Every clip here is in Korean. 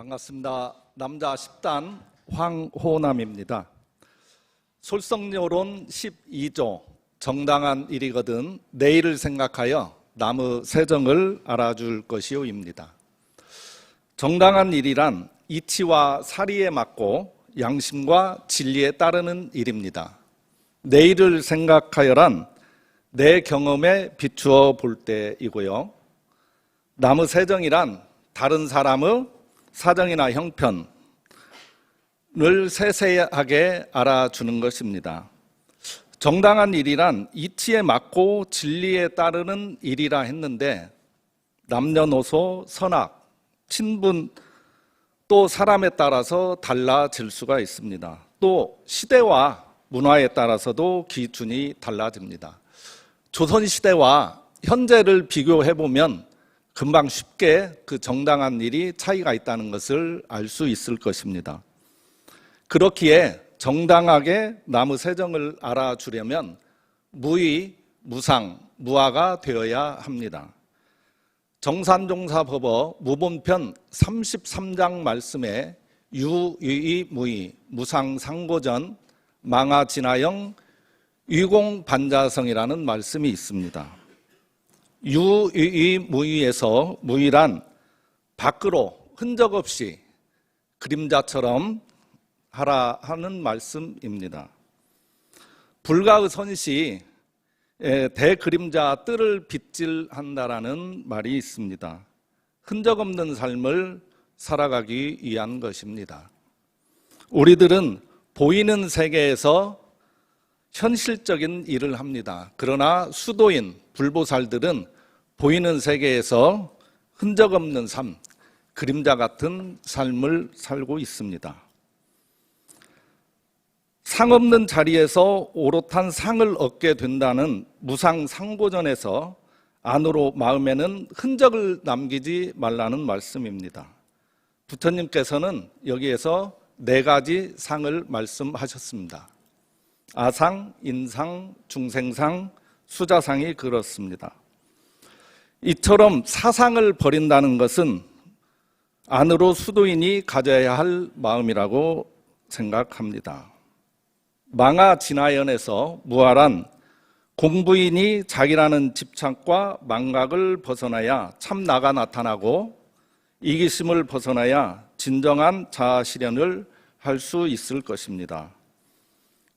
반갑습니다. 남자 10단 황호남입니다. 솔성여론 12조 정당한 일이거든 내일을 생각하여 남의 세정을 알아줄 것이오입니다. 정당한 일이란 이치와 사리에 맞고 양심과 진리에 따르는 일입니다. 내일을 생각하여란 내 경험에 비추어 볼 때이고요. 남의 세정이란 다른 사람의 사정이나 형편을 세세하게 알아주는 것입니다. 정당한 일이란 이치에 맞고 진리에 따르는 일이라 했는데 남녀노소, 선악, 친분 또 사람에 따라서 달라질 수가 있습니다. 또 시대와 문화에 따라서도 기준이 달라집니다. 조선시대와 현재를 비교해보면 금방 쉽게 그 정당한 일이 차이가 있다는 것을 알 수 있을 것입니다. 그렇기에 정당하게 남의 세정을 알아주려면 무의, 무상, 무아가 되어야 합니다. 정산종사법어 무본편 33장 말씀에 유의, 무의, 무상상고전, 망아진하영, 위공반자성이라는 말씀이 있습니다. 유의, 무의에서 무의란 밖으로 흔적 없이 그림자처럼 하라 하는 말씀입니다. 불가의 선시 대그림자 뜰을 빗질한다라는 말이 있습니다. 흔적 없는 삶을 살아가기 위한 것입니다. 우리들은 보이는 세계에서 현실적인 일을 합니다. 그러나 수도인 불보살들은 보이는 세계에서 흔적 없는 삶, 그림자 같은 삶을 살고 있습니다. 상 없는 자리에서 오롯한 상을 얻게 된다는 무상상고전에서 안으로 마음에는 흔적을 남기지 말라는 말씀입니다. 부처님께서는 여기에서 4가지 상을 말씀하셨습니다. 아상, 인상, 중생상, 수자상이 그렇습니다. 이처럼 사상을 버린다는 것은 안으로 수도인이 가져야 할 마음이라고 생각합니다. 망아진하연에서 무아란 공부인이 자기라는 집착과 망각을 벗어나야 참나가 나타나고 이기심을 벗어나야 진정한 자아실현을 할 수 있을 것입니다.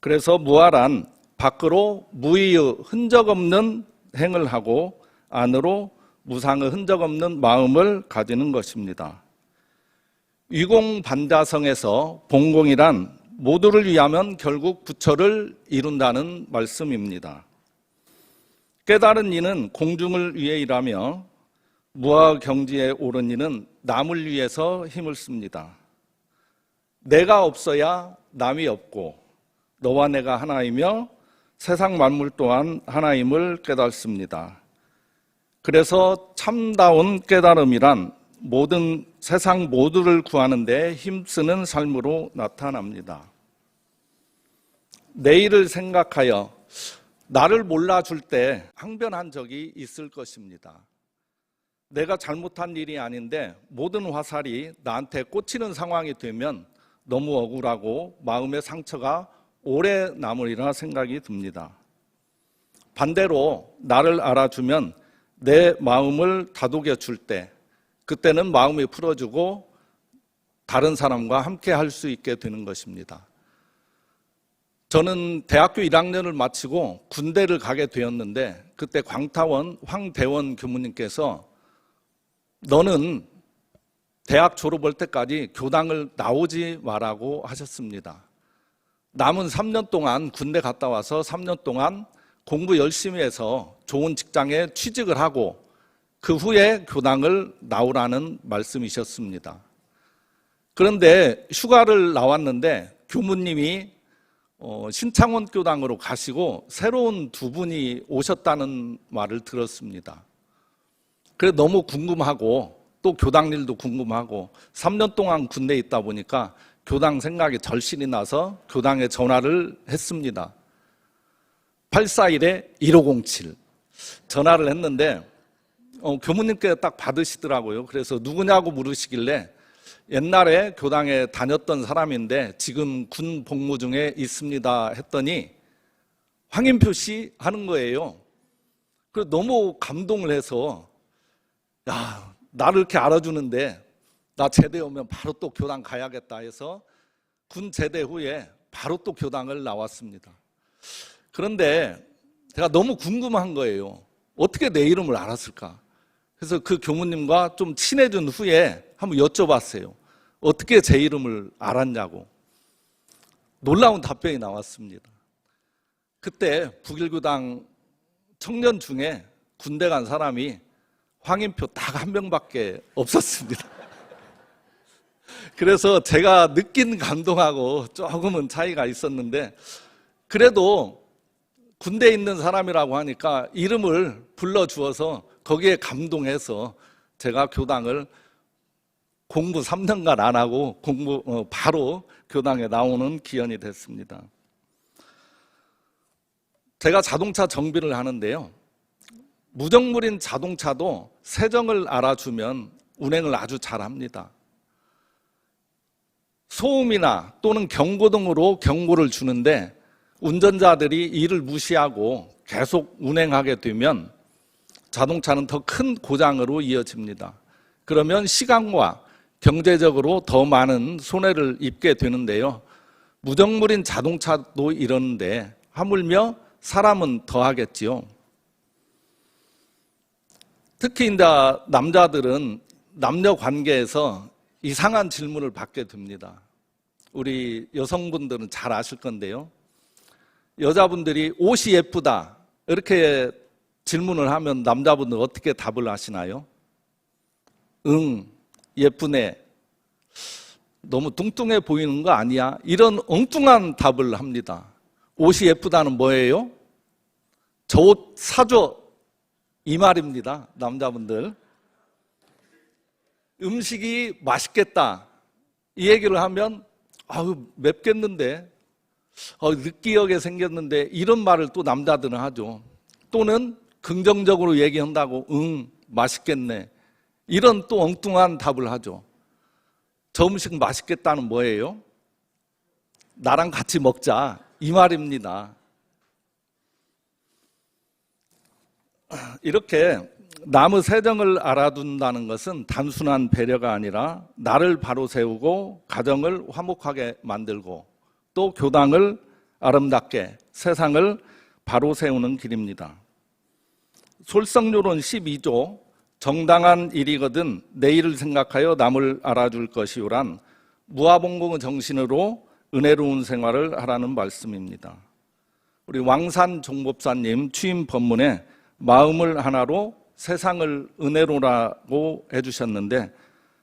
그래서 무아란 밖으로 무의의 흔적 없는 행을 하고 안으로 무상의 흔적 없는 마음을 가지는 것입니다. 위공반자성에서 본공이란 모두를 위하면 결국 부처를 이룬다는 말씀입니다. 깨달은 이는 공중을 위해 일하며 무아 경지에 오른 이는 남을 위해서 힘을 씁니다. 내가 없어야 남이 없고 너와 내가 하나이며 세상 만물 또한 하나임을 깨닫습니다. 그래서 참다운 깨달음이란 모든 세상 모두를 구하는 데 힘쓰는 삶으로 나타납니다. 내일을 생각하여 나를 몰라줄 때 항변한 적이 있을 것입니다. 내가 잘못한 일이 아닌데 모든 화살이 나한테 꽂히는 상황이 되면 너무 억울하고 마음의 상처가 오래 남으리라 생각이 듭니다. 반대로 나를 알아주면 내 마음을 다독여 줄 때 그때는 마음이 풀어지고 다른 사람과 함께 할 수 있게 되는 것입니다. 저는 대학교 1학년을 마치고 군대를 가게 되었는데 그때 광타원 황대원 교무님께서 너는 대학 졸업할 때까지 교당을 나오지 마라고 하셨습니다. 남은 3년 동안 군대 갔다 와서 3년 동안 공부 열심히 해서 좋은 직장에 취직을 하고 그 후에 교당을 나오라는 말씀이셨습니다. 그런데 휴가를 나왔는데 교무님이 신창원 교당으로 가시고 새로운 2분이 오셨다는 말을 들었습니다. 그래서 너무 궁금하고 또 교당 일도 궁금하고 3년 동안 군대에 있다 보니까 교당 생각이 절실히 나서 교당에 전화를 했습니다. 841-1507 전화를 했는데 교무님께 딱 받으시더라고요. 그래서 누구냐고 물으시길래 옛날에 교당에 다녔던 사람인데 지금 군 복무 중에 있습니다 했더니 황인표 씨 하는 거예요. 그래서 너무 감동을 해서 야, 나를 이렇게 알아주는데 나 제대 오면 바로 또 교당 가야겠다 해서 군 제대 후에 바로 또 교당을 나왔습니다. 그런데 제가 너무 궁금한 거예요. 어떻게 내 이름을 알았을까? 그래서 그 교무님과 좀 친해진 후에 한번 여쭤봤어요. 어떻게 제 이름을 알았냐고. 놀라운 답변이 나왔습니다. 그때 북일교당 청년 중에 군대 간 사람이 황인표 딱 한 명밖에 없었습니다. 그래서 제가 느낀 감동하고 조금은 차이가 있었는데 그래도 군대에 있는 사람이라고 하니까 이름을 불러주어서 거기에 감동해서 제가 교당을 공부 3년간 안 하고 바로 교당에 나오는 기현이 됐습니다. 제가 자동차 정비를 하는데요. 무정물인 자동차도 세정을 알아주면 운행을 아주 잘합니다. 소음이나 또는 경고등으로 경고를 주는데 운전자들이 이를 무시하고 계속 운행하게 되면 자동차는 더 큰 고장으로 이어집니다. 그러면 시간과 경제적으로 더 많은 손해를 입게 되는데요. 무정물인 자동차도 이러는데 하물며 사람은 더 하겠지요. 특히 이제 남자들은 남녀 관계에서 이상한 질문을 받게 됩니다. 우리 여성분들은 잘 아실 건데요. 여자분들이 옷이 예쁘다 이렇게 질문을 하면 남자분들 어떻게 답을 하시나요? 응, 예쁘네. 너무 뚱뚱해 보이는 거 아니야? 이런 엉뚱한 답을 합니다. 옷이 예쁘다는 뭐예요? 저 옷 사줘. 이 말입니다. 남자분들. 음식이 맛있겠다. 이 얘기를 하면 아유 맵겠는데 느끼하게 생겼는데 이런 말을 또 남자들은 하죠. 또는 긍정적으로 얘기한다고 응 맛있겠네. 이런 또 엉뚱한 답을 하죠. 저 음식 맛있겠다는 뭐예요? 나랑 같이 먹자. 이 말입니다. 이렇게 남의 세정을 알아둔다는 것은 단순한 배려가 아니라 나를 바로 세우고 가정을 화목하게 만들고 또 교당을 아름답게 세상을 바로 세우는 길입니다. 솔성요론 12조 정당한 일이거든 내일을 생각하여 남을 알아줄 것이오란 무아봉공의 정신으로 은혜로운 생활을 하라는 말씀입니다. 우리 왕산 종법사님 취임 법문에 마음을 하나로 세상을 은혜로라고 해주셨는데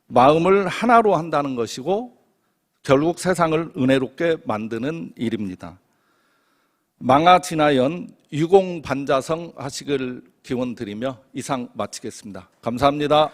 마음을 하나로 한다는 것이고 결국 세상을 은혜롭게 만드는 일입니다. 망아지나연 유공반자성 하시길 기원드리며 이상 마치겠습니다. 감사합니다.